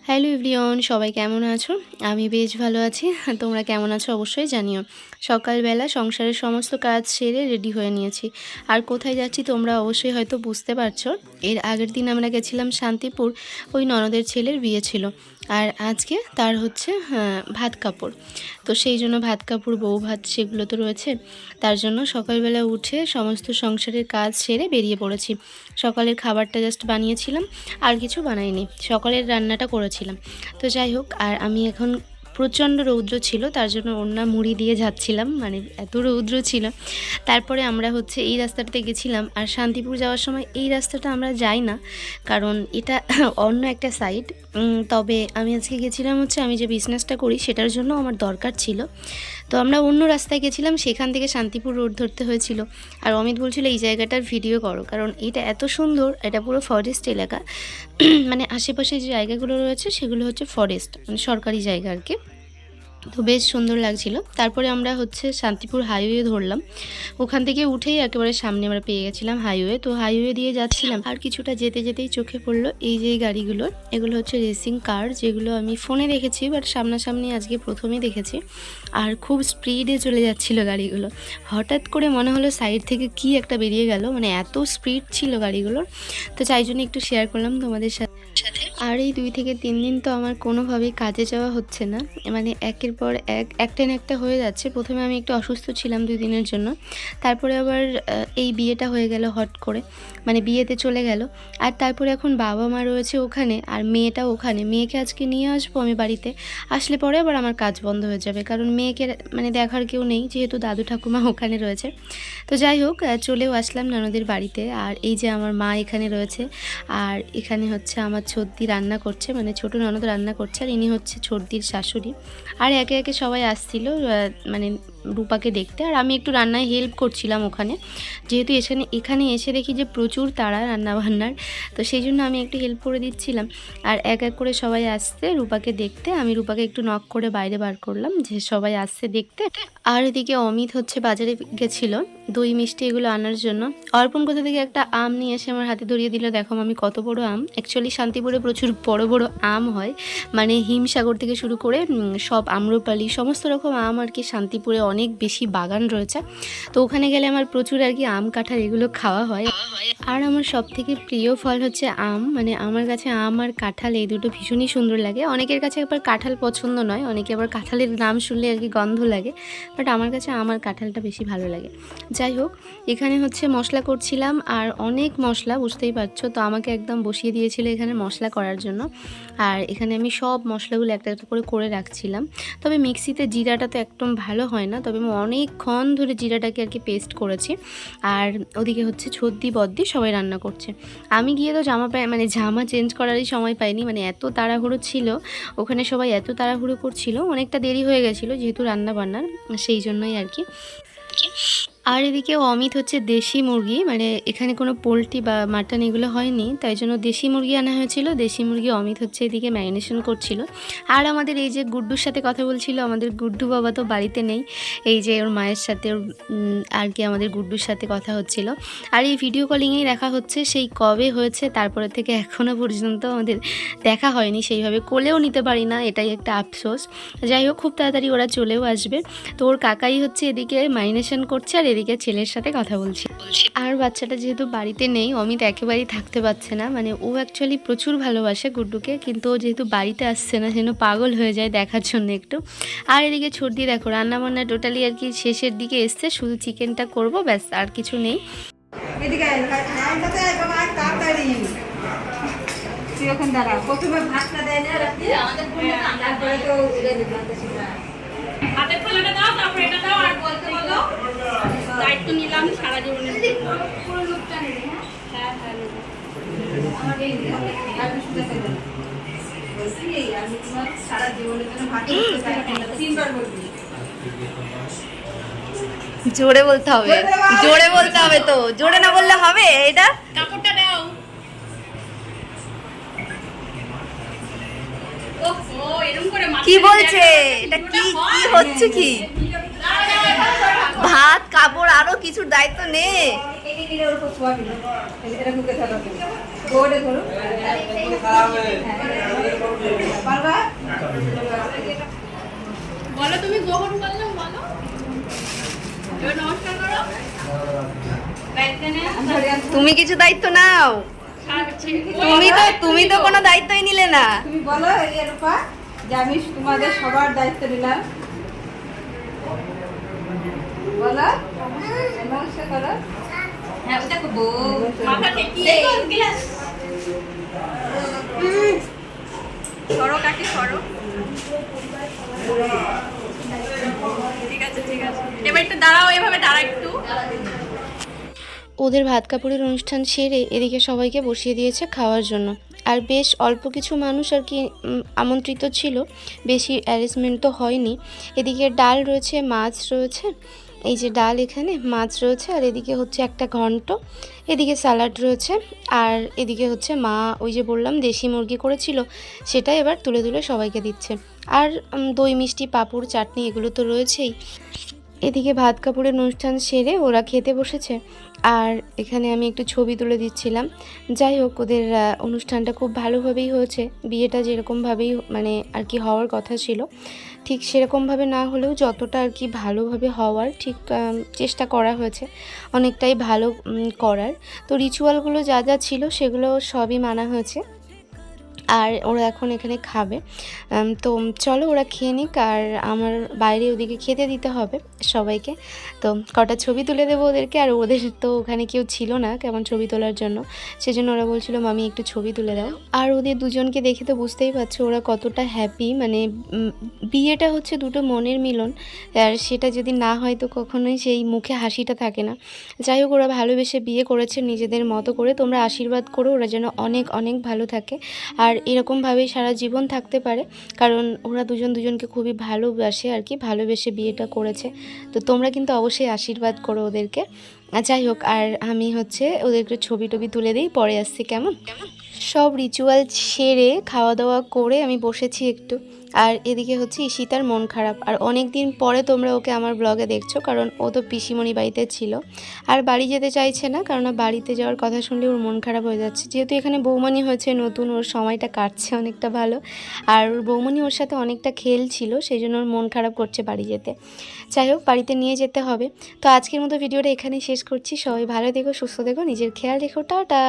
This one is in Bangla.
হ্যালো এভরিওয়ান, সবাই কেমন আছো? আমি বেশ ভালো আছি। তোমরা কেমন আছো অবশ্যই জানিও। সকালবেলা সংসারের সমস্ত কাজ সেরে রেডি হয়ে নিয়েছি। আর কোথায় যাচ্ছি তোমরা অবশ্যই হয়তো বুঝতে পারছো। এর আগের দিন আমরা গেছিলাম শান্তিপুর, ওই ননদের ছেলের বিয়ে ছিল। আর আজকে তার হচ্ছে ভাত কাপড়। তো সেই জন্য ভাত কাপড়, বউ ভাত সেগুলো তো রয়েছে। তার জন্য সকালবেলা উঠে সমস্ত সংসারের কাজ সেরে বেরিয়ে পড়েছি। সকালের খাবারটা জাস্ট বানিয়েছিলাম, আর কিছু বানাইনি। সকালের রান্নাটা করেছিলাম। তো যাই হোক, আর আমি এখন প্রচণ্ড রৌদ্র ছিল, তার জন্য ওড়না মুড়ি দিয়ে যাচ্ছিলাম, মানে এত রৌদ্র ছিল। তারপরে আমরা হচ্ছে এই রাস্তাটাতে গেছিলাম। আর শান্তিপুর যাওয়ার সময় এই রাস্তাটা আমরা যাই না, কারণ এটা অন্য একটা সাইড। তবে আমি আজকে গেছিলাম হচ্ছে আমি যে বিজনেসটা করি সেটার জন্য আমার দরকার ছিল। তো আমরা অন্য রাস্তায় গেছিলাম, সেখান থেকে শান্তিপুর রোড ধরতে হয়েছিল। আর অমিত বলছিল এই জায়গাটার ভিডিও করো, কারণ এটা এত সুন্দর, এটা পুরো ফরেস্ট এলাকা। মানে আশেপাশে যে জায়গাগুলো রয়েছে সেগুলো হচ্ছে ফরেস্ট, মানে সরকারি জায়গা আর কি। তো বেশ সুন্দর লাগছিল। তারপরে আমরা হচ্ছে শান্তিপুর হাইওয়ে ধরলাম। ওখান থেকে উঠেই একেবারে সামনে আমরা পেয়ে গেছিলাম হাইওয়ে। তো হাইওয়ে দিয়ে যাচ্ছিলাম, আর কিছুটা যেতে যেতেই চোখে পড়লো এই যে গাড়িগুলো, এগুলো হচ্ছে রেসিং কার, যেগুলো আমি ফোনে দেখেছি বাট সামনাসামনি আজকে প্রথমেই দেখেছি। আর খুব স্পিডে চলে যাচ্ছিল গাড়িগুলো। হঠাৎ করে মনে হলো সাইড থেকে কি একটা বেরিয়ে গেল, মানে এত স্পিড ছিল গাড়িগুলোর। তো তাই জন্য একটু শেয়ার করলাম তোমাদের সাথে। আর এই 2 থেকে 3 দিন তো আমার কোনোভাবেই কাজে যাওয়া হচ্ছে না, মানে একের পর একটা না একটা হয়ে যাচ্ছে। প্রথমে আমি একটু অসুস্থ ছিলাম 2 দিনের জন্য, তারপরে আবার এই বিয়েটা হয়ে গেল হট করে, মানে বিয়েতে চলে গেল। আর তারপরে এখন বাবা মা রয়েছে ওখানে, আর মেয়েটাও ওখানে। মেয়েকে আজকে নিয়ে আসবো আমি বাড়িতে, আসলে পরে আবার আমার কাজ বন্ধ হয়ে যাবে, কারণ মেয়েকে মানে দেখার কেউ নেই, যেহেতু দাদু ঠাকুমা ওখানে রয়েছে। তো যাই হোক, চলেও আসলাম ননদের বাড়িতে। আর এই যে আমার মা এখানে রয়েছে, আর এখানে হচ্ছে আমার ছোটদি রান্না করছে, মানে ছোটো ননদ রান্না করছে, আর ইনি হচ্ছে ছোটদির শাশুড়ি। আর একে একে সবাই আসছিল মানে রূপাকে দেখতে। আর আমি একটু রান্নায় হেল্প করছিলাম ওখানে, যেহেতু এখানে এসে দেখি যে প্রচুর তাড়া রান্নাবান্নার, তো সেই জন্য আমি একটু হেল্প করে দিচ্ছিলাম। আর এক এক করে সবাই আসছে রূপাকে দেখতে। আমি রূপাকে একটু নক করে বাইরে বার করলাম যে সবাই আসছে দেখতে। আর এদিকে অমিত হচ্ছে বাজারে গেছিলো দই মিষ্টি এগুলো আনার জন্য। অর্পণ কোথা থেকে একটা আম নিয়ে এসে আমার হাতে ধরিয়ে দিল, দেখো আমি কত বড় আম। অ্যাকচুয়ালি শান্তিপুরে প্রচুর বড় বড় আম হয়, মানে হিমসাগর থেকে শুরু করে সব আম্রপালি সমস্ত রকম আম আর কি। শান্তিপুরে অনেক বেশি বাগান রয়েছে, তো ওখানে গেলে আমার প্রচুর আর কি আম কাঁঠাল এগুলো খাওয়া হয়। আর আমার সব থেকে প্রিয় ফল হচ্ছে আম, মানে আমার কাছে আম আর কাঁঠাল এই দুটো ভীষণই সুন্দর লাগে। অনেকের কাছে আবার কাঁঠাল পছন্দ নয়, অনেকে আবার কাঁঠালের নাম শুনলে আর কি গন্ধ লাগে, বাট আমার কাছে আম আর কাঁঠালটা বেশি ভালো লাগে। যাই হোক, এখানে হচ্ছে মশলা করছিলাম, আর অনেক মশলা বুঝতেই পারছো। তো আমাকে একদম বসিয়ে দিয়েছিল এখানে মশলা করার জন্য। আর এখানে আমি সব মশলাগুলো একটা একটা করে রাখছিলাম। তবে মিক্সিতে জিরাটা তো একদম ভালো হয় না, তবে আমি অনেকক্ষণ ধরে জিরাটাকে আর কি পেস্ট করেছি। আর ওদিকে হচ্ছে ছোদ্দি বদ্দি সবাই রান্না করছে। আমি গিয়ে তো জামা চেঞ্জ করারই সময় পাইনি, মানে এত তাড়াহুড়ো ছিল ওখানে, সবাই এত তাড়াহুড়ো করছিল, অনেকটা দেরি হয়ে গেছিলো যেহেতু রান্না বান্নার, সেই জন্যই আর কি। আর এদিকে অমিত হচ্ছে দেশি মুরগি, মানে এখানে কোনো পোলট্রি বা মাটন এগুলো হয়নি, তাই জন্য দেশি মুরগি আনা হয়েছিল। দেশি মুরগি অমিত হচ্ছে এদিকে ম্যারিনেশন করছিল। আর আমাদের এই যে গুড্ডুর সাথে কথা বলছিল, আমাদের গুড্ডু বাবা তো বাড়িতে নেই, এই যে ওর মায়ের সাথে আর কি আমাদের গুড্ডুর সাথে কথা হচ্ছিল। আর এই ভিডিও কলিংয়েই দেখা হচ্ছে, সেই কবে হয়েছে তারপরে থেকে এখনও পর্যন্ত আমাদের দেখা হয়নি সেইভাবে, কোলেও নিতে পারি না, এটাই একটা আফসোস। যাই হোক, খুব তাড়াতাড়ি ওরা চলেও আসবে। তো ওর কাকাই হচ্ছে এদিকে ম্যারিনেশন করছে, আর এদিকে ছেলের সাথে কথা বলছি। আর বাচ্চাটা যেহেতু বাড়িতে নেই, অমিত একেবারেই থাকতে পারছে না, মানে ও অ্যাকচুয়ালি প্রচুর ভালোবাসে গুড্ডুকে, কিন্তু ও যেহেতু বাড়িতে আসছে না সেজন্য পাগল হয়ে যায় দেখার জন্য একটু। আর এদিকে ছোটদি দেখো রান্নাবান্না টোটালি আর কি শেষের দিকে এসছে, শুধু চিকেনটা করবো ব্যাস, আর কিছু নেই। প্রথমে ভাতটা দেয় না হাতে খোলাটা দাও, তারপর এটা দাও, আর বলতে বলো দায়িত্ব নিলাম সারা জীবনের পুরো লোকটা নেই। হ্যাঁ হ্যাঁ আমাকে বলছি আমি তোমার সারা জীবনের জন্য ভাত করতে চাই, 3 বার বলবি। জোরে বলতে হবে, জোরে বলতে হবে, তো জোরে না বললে হবে। এটা কাপড়টা দাও। কি বলছে এটা? কি কি হচ্ছে? কি ভাত কাপড় আরো কিছুর দায়িত্ব নে। তুমি কিছু দায়িত্ব নাও। তুমি তো কোনো দায়িত্বই নিলে না। তুমি বলো এই রূপা যে আমি তোমাদের সবার দায়িত্ব নিলাম। বলো নমস্কার করো। হ্যাঁ দেখো বউ মাথা ঠেকিয়ে গ্লাস সরো কাকি সরো। ঠিক আছে এবার একটু দাঁড়াও, এভাবে দাঁড়া একটু। ওদের ভাত কাপড়ের অনুষ্ঠান সেরে এদিকে সবাইকে বসিয়ে দিয়েছে খাওয়ার জন্য। আর বেশ অল্প কিছু মানুষ আর কি আমন্ত্রিত ছিল, বেশি অ্যারেঞ্জমেন্ট তো হয়নি। এদিকে ডাল রয়েছে, মাছ রয়েছে, এই যে ডাল, এখানে মাছ রয়েছে, আর এদিকে হচ্ছে একটা ঘন্ট, এদিকে স্যালাড রয়েছে, আর এদিকে হচ্ছে মা ওই যে বললাম দেশি মুরগি করেছিল, সেটা এবার তুলে তুলে সবাইকে দিচ্ছে। আর দই মিষ্টি পাঁপড় চাটনি এগুলো তো রয়েছেই। এদিকে ভাত কাপড়ের অনুষ্ঠান সেরে ওরা খেতে বসেছে, আর এখানে আমি একটু ছবি তুলে দিচ্ছিলাম। যাই হোক, ওদের অনুষ্ঠানটা খুব ভালোভাবেই হয়েছে। বিয়েটা যেরকমভাবেই মানে আর কি হওয়ার কথা ছিল, ঠিক সেরকমভাবে না হলেও যতটা আর কি ভালোভাবে হওয়ার ঠিক চেষ্টা করা হয়েছে, অনেকটাই ভালো করার। তো রিচুয়ালগুলো যা যা ছিল সেগুলো সবই মানা হয়েছে। আর ওরা এখন এখানে খাবে, তো চলো ওরা খেয়ে নিক, আর আমার বাইরে ওদিকে খেতে দিতে হবে সবাইকে। তো কটা ছবি তুলে দেবো ওদেরকে, আর ওদের তো ওখানে কেউ ছিল না কেমন ছবি তোলার জন্য, সেজন্য ওরা বলছিল মামি একটু ছবি তুলে দাও। আর ওদের দুজনকে দেখে তো বুঝতেই পারছো ওরা কতটা হ্যাপি, মানে বিয়েটা হচ্ছে দুটো মনের মিলন, আর সেটা যদি না হয় তো কখনোই সেই মুখে হাসিটা থাকে না। যাই হোক, ওরা ভালোবেসে বিয়ে করেছে নিজেদের মতো করে। তোমরা আশীর্বাদ করো ওরা যেন অনেক অনেক ভালো থাকে, আর এরকমভাবেই সারা জীবন থাকতে পারে, কারণ ওরা দুজন দুজনকে খুবই ভালোবাসে আর কি, ভালোবেসে বিয়েটা করেছে। তো তোমরা কিন্তু অবশ্যই আশীর্বাদ করো ওদেরকে। যাই হোক, আর আমি হচ্ছে ওদেরকে ছবি টবি তুলে দিই, পরে আসছি কেমন। সব রিচুয়াল সেরে খাওয়া দাওয়া করে আমি বসেছি একটু। আর এদিকে হচ্ছে ঈশিতার মন খারাপ, আর অনেক দিন পরে তোমরা ওকে আমার ব্লগে দেখছো, কারণ ও তো পিসিমণি বাড়িতে ছিল আর বাড়ি যেতে চাইছে না, কারণ বাড়িতে যাওয়ার কথা শুনলে ওর মন খারাপ হয়ে যাচ্ছে। যেহেতু এখানে বৌমণি হয়েছে নতুন, ওর সময়টা কাটছে অনেকটা ভালো, আর ওর বৌমণি ওর সাথে অনেকটা খেলছিল, সেই জন্য ওর মন খারাপ করছে বাড়ি যেতে। যাই হোক, বাড়িতে নিয়ে যেতে হবে। তো আজকের মতো ভিডিওটা এখানেই শেষ করছি। সবাই ভালো থেকো, সুস্থ থেকো, নিজের খেয়াল রেখো, টাটা।